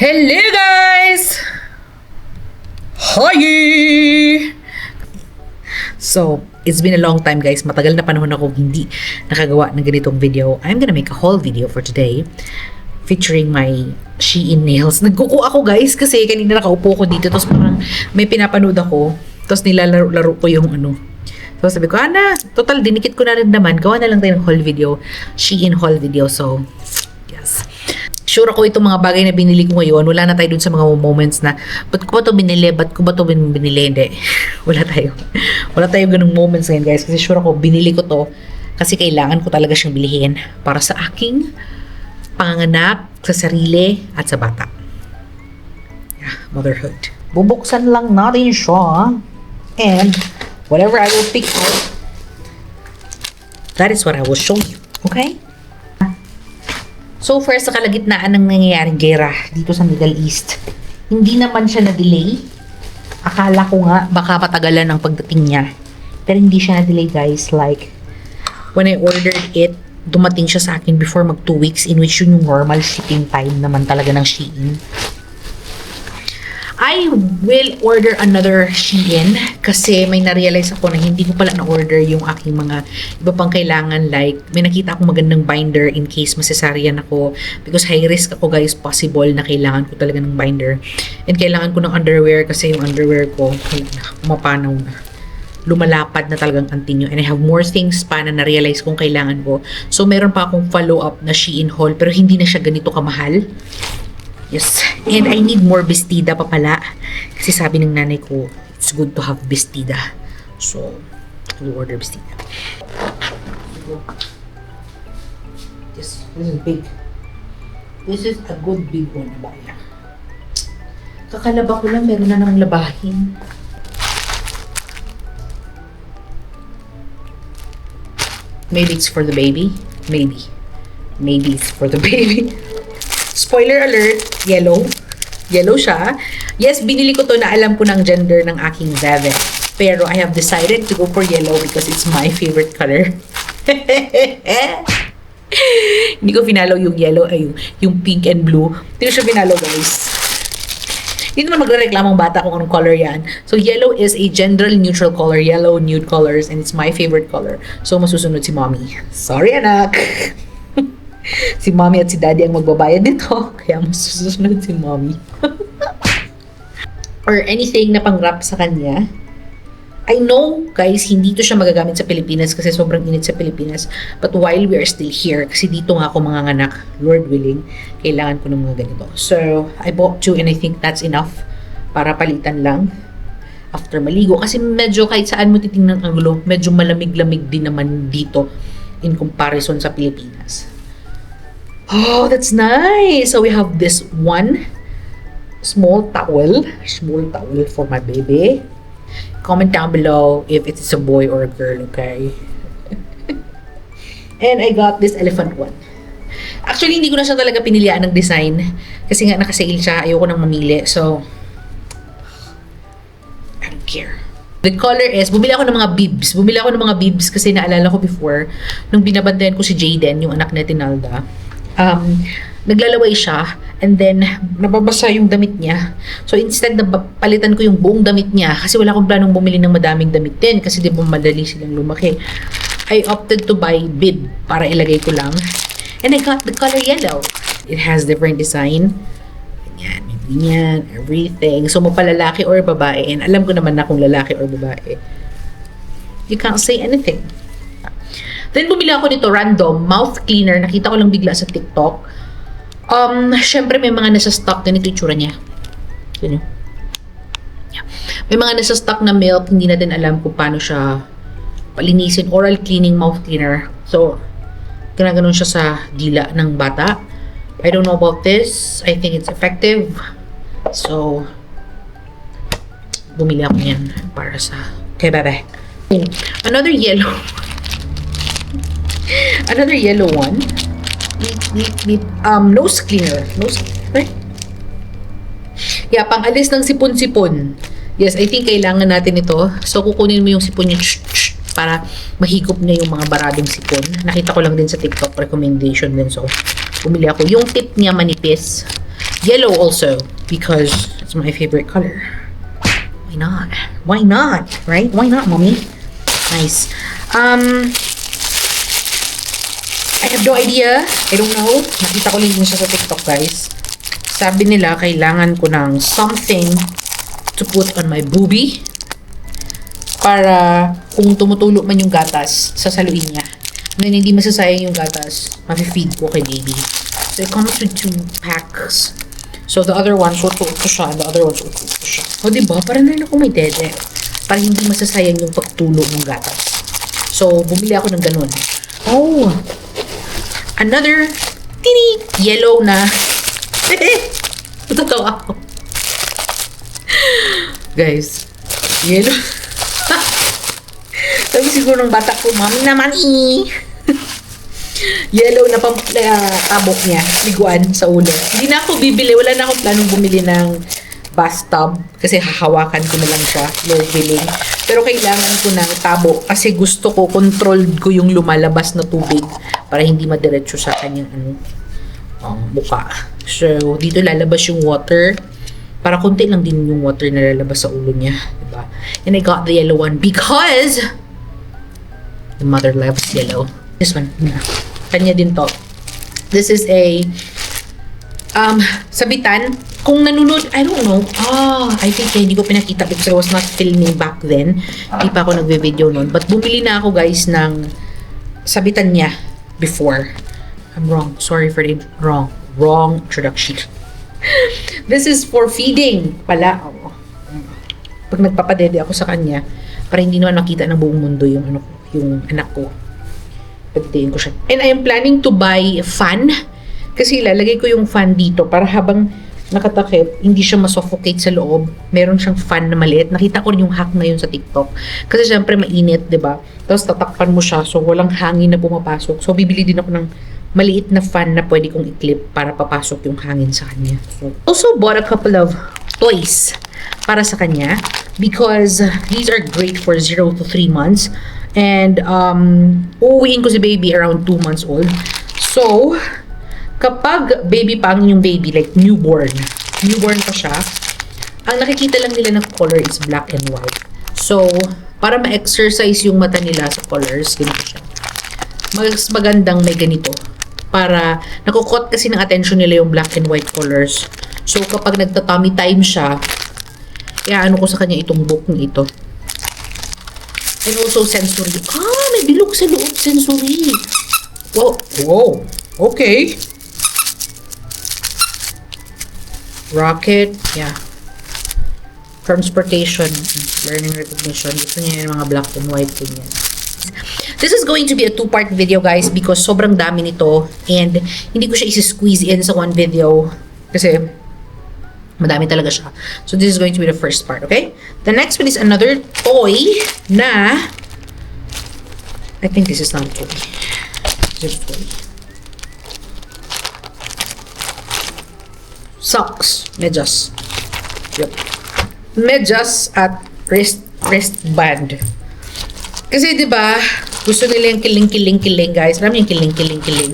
Hello guys! Hi! So, it's been a long time guys. Matagal na panahon ako hindi nakagawa ng ganitong video. I'm gonna make a haul video for today featuring my Shein nails. Nagkuku ako guys kasi kanina nakaupo ko dito tapos parang may pinapanood ako tapos nilalaro ko yung ano. So sabi ko, total dinikit ko na rin naman. Gawa na lang tayo ng haul video. Shein haul video. So, yes. Sure ako itong mga bagay na binili ko ngayon, wala na tayo dun sa mga moments na, ba't ko ba ito binili? Ba't ko ba ito binili? Hindi. Wala tayo. Wala tayo ganung moments ngayon guys. Kasi sure ako, binili ko to kasi kailangan ko talaga siyang bilihin para sa aking panganganak, sa sarili, at sa bata. Yeah, motherhood. Bubuksan lang natin siya. And whatever I will pick out, that is what I will show you. Okay? So first, sa kalagitnaan ng nangyayaring gera dito sa Middle East, hindi naman siya na-delay. Akala ko nga baka patagalan ng pagdating niya. Pero hindi siya na-delay guys. Like, when I ordered it, dumating siya sa akin before mag 2 weeks, in which yun yung normal shipping time naman talaga ng Shein. I will order another Shein kasi may na-realize ako na hindi ko pala na-order yung aking mga iba pang kailangan, like may nakita akong magandang binder in case masesaryan ako because high risk ako guys, possible na kailangan ko talaga ng binder and kailangan ko ng underwear kasi yung underwear ko pumapanaw na, lumalapad na talagang anting and I have more things pa na na-realize kong kailangan ko. So meron pa akong follow-up na Shein haul pero hindi na siya ganito kamahal. Yes. And I need more bestida pa pala. Kasi sabi ng nanay ko, it's good to have bestida. So, I'll order bestida. This is big. This is a good big one. Kakalaba ko lang, meron na namang labahin. Maybe it's for the baby. Maybe. Maybe it's for the baby. Spoiler alert, yellow. Yellow siya. Yes, binili ko to na alam ko ng gender ng aking bebe. Pero I have decided to go for yellow because it's my favorite color. Hindi ko finalo yung yellow, yung pink and blue. Hindi ko siya finalo guys. Hindi naman magre-reklamong bata kung anong color yan. So, yellow is a gender neutral color. Yellow, nude colors. And it's my favorite color. So, masusunod si mommy. Sorry, anak. Si mommy at si daddy ang magbabayad nito. Kaya masusunod si mommy. Or anything na pang-wrap sa kanya. I know, guys, hindi to siya magagamit sa Pilipinas kasi sobrang init sa Pilipinas. But while we are still here, kasi dito nga ako manganganak, Lord willing, kailangan ko ng mga ganito. So, I bought 2 and I think that's enough para palitan lang after maligo. Kasi medyo kahit saan mo titingnan ang gulo, medyo malamig-lamig din naman dito in comparison sa Pilipinas. Oh, that's nice! So we have this one small towel for my baby. Comment down below if it is a boy or a girl, okay? And I got this elephant one. Actually, hindi ko na siya talaga pinilian ng design kasi nga nakasale siya, ayoko nang mamili. So, I don't care. The color is, bumili ako ng mga bibs. Bumili ako ng mga bibs kasi naalala ko before, nung binabantayan ko si Jaden, yung anak ni Tinalda, naglalaway siya and then nababasa yung damit niya. So instead na palitan ko yung buong damit niya kasi wala akong planong bumili ng madaming damit din kasi di ba madali silang lumaki. I opted to buy bib para ilagay ko lang. And I got the color yellow. It has different design. Ganyan, ganyan, everything. So mapalalaki or babae. And alam ko naman na kung lalaki or babae. You can't say anything. Then, bumili ako nito, random, mouth cleaner. Nakita ko lang bigla sa TikTok. Syempre, may mga nasa stock. Ganito yung tsura niya. Ganyan. Yeah. May mga nasa stock na milk. Hindi natin alam kung paano siya palinisin. Oral cleaning mouth cleaner. So, ganun siya sa dila ng bata. I don't know about this. I think it's effective. So, bumili ako niyan para sa kay bebe. Another yellow. Another yellow one. Nose cleaner. Yeah, pang-alis ng sipon-sipon. Yes, I think kailangan natin ito. So, kukunin mo yung sipon niya para mahigop niya yung mga baradong sipon. Nakita ko lang din sa TikTok recommendation din. So, bumili ako. Yung tip niya manipis. Yellow also, because it's my favorite color. Why not? Why not? Right? Why not, mommy? Nice. I have no idea. I don't know. Nakita ko lang din siya sa TikTok, guys. Sabi nila, kailangan ko ng something to put on my boobie para kung tumutulo man yung gatas, sasaluin niya. Then, hindi masasayang yung gatas, mafe-feed ko kay baby. So, it comes with 2 packs. So, the other one, suot ko siya, and the other one, suot ko siya. O, diba? Parang na ako may dede. Para hindi masasayang yung pagtulo ng gatas. So, bumili ako ng ganun. Oh! Another tini yellow na. Totoo ako. Guys, yellow. Sabi siguro ng bata ko, mami naman yellow na tabok niya, liguan sa ulo. Hindi na ako bibili, wala na akong planong bumili ng bathtub kasi hahawakan ko na lang siya, low billing. Pero kailangan ko ng tabo kasi gusto ko, controlled ko yung lumalabas na tubig para hindi madiretso sa kanyang buka. So, dito lalabas yung water. Para konti lang din yung water na lalabas sa ulo niya. Diba? And I got the yellow one because the mother loves yellow. This one. Kanya din to. This is a sabitan. Kung nanonood, I don't know. I think hindi ko pinakita because I was not filming back then. Hindi pa ako nagbe-video noon. But bumili na ako, guys, ng sabitan niya before. I'm wrong. Sorry for the wrong introduction. This is for feeding pala. Pag nagpapadede ako sa kanya, para hindi naman makita ng buong mundo yung anak ko. Pagdein ko siya. And I am planning to buy fan. Kasi lalagay ko yung fan dito para habang nakatakip, hindi siya masuffocate sa loob. Meron siyang fan na maliit. Nakita ko rin yung hack na yun sa TikTok. Kasi syempre mainit, 'di ba? Tapos tatakpan mo siya so walang hangin na pumapasok. So bibili din ako ng maliit na fan na pwede kong i-clip para papasok yung hangin sa kanya. So, also bought a couple of toys para sa kanya because these are great for 0 to 3 months. And uuwiin ko si baby around 2 months old. So, kapag baby pang yung baby, like newborn pa siya, ang nakikita lang nila ng color is black and white. So, para ma-exercise yung mata nila sa colors, ganito siya. Mas magandang may ganito. Para nakukot kasi ng attention nila yung black and white colors. So, kapag nagta-tummy time siya, iaano ko sa kanya itong book na ito. And also sensory. May bilog sa loob, sensory. Wow. Okay. Rocket. Yeah. Transportation. Learning recognition. Gusto niya yung mga black and white ganyan. This is going to be a 2-part video, guys, because sobrang dami nito and hindi ko siya isi-squeeze in sa one video kasi madami talaga siya. So this is going to be the first part, okay? The next one is another toy na I think this is not a toy. This is a toy. Socks. Medyas. Yep. Medyas at wristband. Kasi 'di ba, gusto nila yung kiling, guys. Alam niyo yung kiling.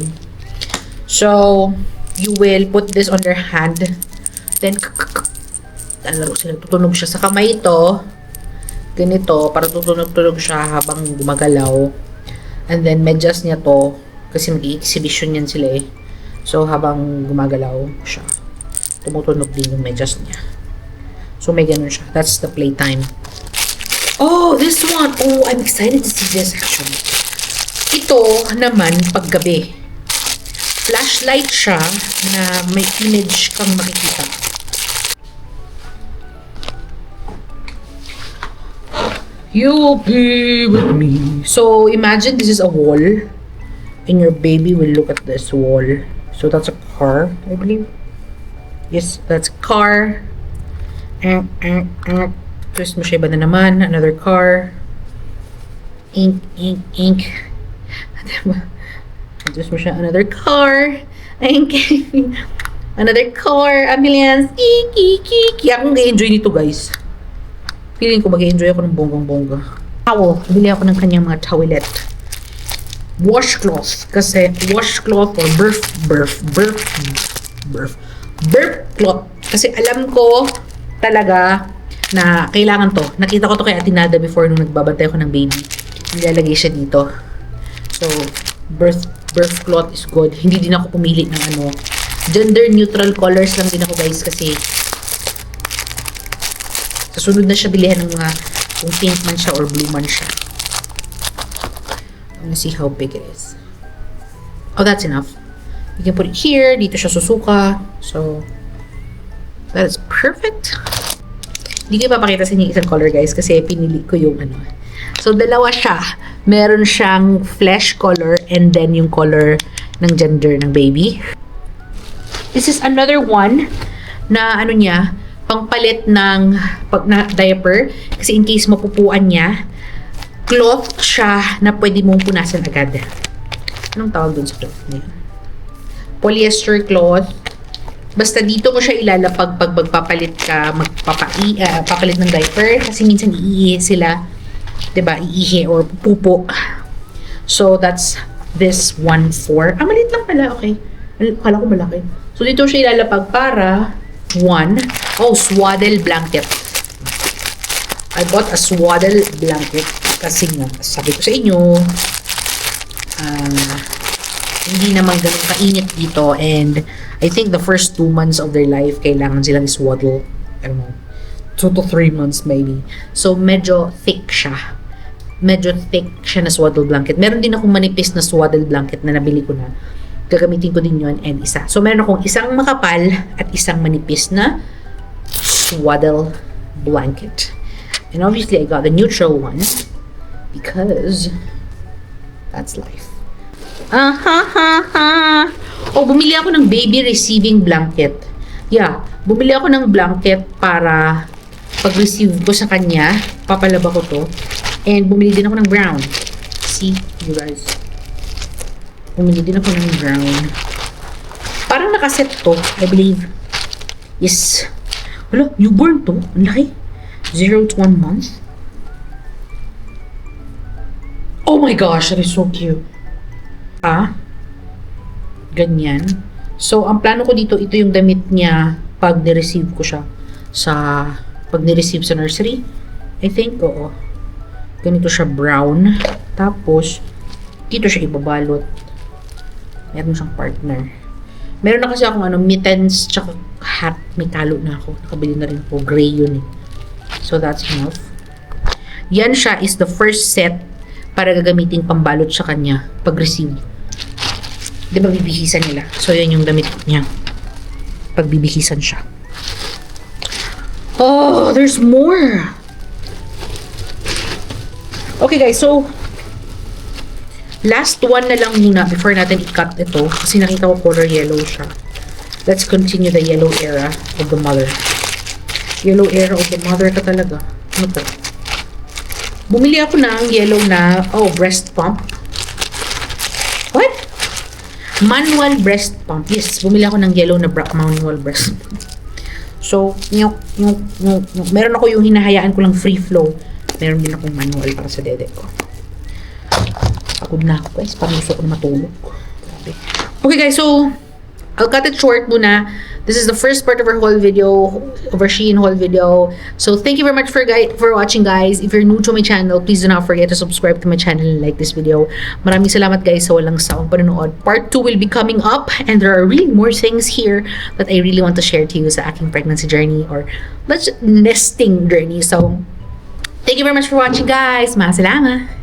So, you will put this on their hand. Then, laro sila. Tutunog siya sa kamay ito. Ganito, para tutunog siya habang gumagalaw. And then, medyas niya to. Kasi mag-i-exhibition yan sila eh. So, habang gumagalaw siya, tumutunog din yung medyas niya. So, may ganun siya. That's the playtime. Oh, this one. Oh, I'm excited to see this actually. Ito naman paggabi. Flashlight siya na may image kang makikita. You'll be with me. So, imagine this is a wall. And your baby will look at this wall. So, that's a car, I believe. Yes, that's a car. Twist mo siya, iba na naman. Another car. Ink. Twist mo siya, another car. Ink. Another car. Ambulance. Kaya akong ga-enjoy nito, guys. Feeling ko mag-enjoy ako ng bonggang-bongga. Towel. Bili ako ng kanyang mga towelette. Washcloth. Kasi washcloth or birth. burp cloth. Kasi alam ko talaga na kailangan to. Nakita ko to kay Ate Nada before nung nagbabantay ako ng baby. Nilalagay siya dito. So, birth cloth is good. Hindi din ako pumili ng ano. Gender neutral colors lang din ako guys kasi sa sunod na siya bilihan ng mga kung pink man siya or blue man siya. I'm gonna see how big it is. Oh, that's enough. You can put it here. Dito siya susuka. So, that is perfect. Hindi ko ipapakita sa inyo isang color guys kasi pinili ko yung ano. So, dalawa siya. Meron siyang flesh color and then yung color ng gender ng baby. This is another one na ano niya, pangpalit ng na diaper. Kasi in case mapupuan niya, cloth siya na pwede mong punasan agad. Anong tawag dun sa cloth niya? Polyester cloth. Basta dito mo siya ilalapag pag magpapalit ka, papalit ng diaper. Kasi minsan iihi sila. Diba? Iihi or pupo. So, that's this one for... maliit lang pala. Okay. Akala ko malaki. So, dito siya ilalapag para swaddle blanket. I bought a swaddle blanket kasi nga, sabi ko sa inyo, hindi naman ganun kainit dito and I think the first 2 months of their life, kailangan silang swaddle. I don't know, 2 to 3 months maybe. So, medyo thick siya. Medyo thick siya na swaddle blanket. Meron din akong manipis na swaddle blanket na nabili ko na. Gagamitin ko din yon and isa. So, meron akong isang makapal at isang manipis na swaddle blanket. And obviously, I got the neutral one because that's life. Oh, bumili ako ng baby receiving blanket. Yeah, bumili ako ng blanket para pag-receive ko sa kanya, papalaba ko to. And bumili din ako ng brown. See, you guys. Bumili din ako ng brown. Parang nakaset to, I believe. Yes. Wala, newborn to. Ang laki. 0 to 1 month. Oh my gosh, that is so cute. Ganyan. So, ang plano ko dito, ito yung damit niya pag ni-receive ko siya pag ni-receive sa nursery. I think, oo. Ganito siya brown. Tapos, dito siya ibabalot. Meron siyang partner. Meron na kasi akong mittens tsaka hat. May talo na ako. Nakabili na rin po. Gray yun eh. So, that's enough. Yan siya is the first set para gagamitin pambalot sa kanya pag-receive. Di ba bibihisan nila? So, yan yung damit niya. Pag bibihisan siya. Oh, there's more! Okay guys, so last one na lang muna before natin i-cut ito kasi nakita ko color yellow siya. Let's continue the yellow era of the mother. Yellow era of the mother ka talaga. Ano to? Bumili ako ng yellow na, breast pump. What? Manual breast pump. Yes, bumili ako ng yellow na manual breast pump. So, meron ako yung hinahayaan ko lang free flow. Meron din akong manual para sa dede ko. Pagod na ako guys. Parang gusto ko na matulog. Grabe. Okay guys, so I'll cut it short muna. This is the first part of our haul video, of our Shein haul video. So thank you very much for watching guys. If you're new to my channel, please do not forget to subscribe to my channel and like this video. Maraming salamat guys sa walang sawang panonood. Part 2 will be coming up and there are really more things here that I really want to share to you sa aking pregnancy journey or nesting journey. So thank you very much for watching guys. Masalama!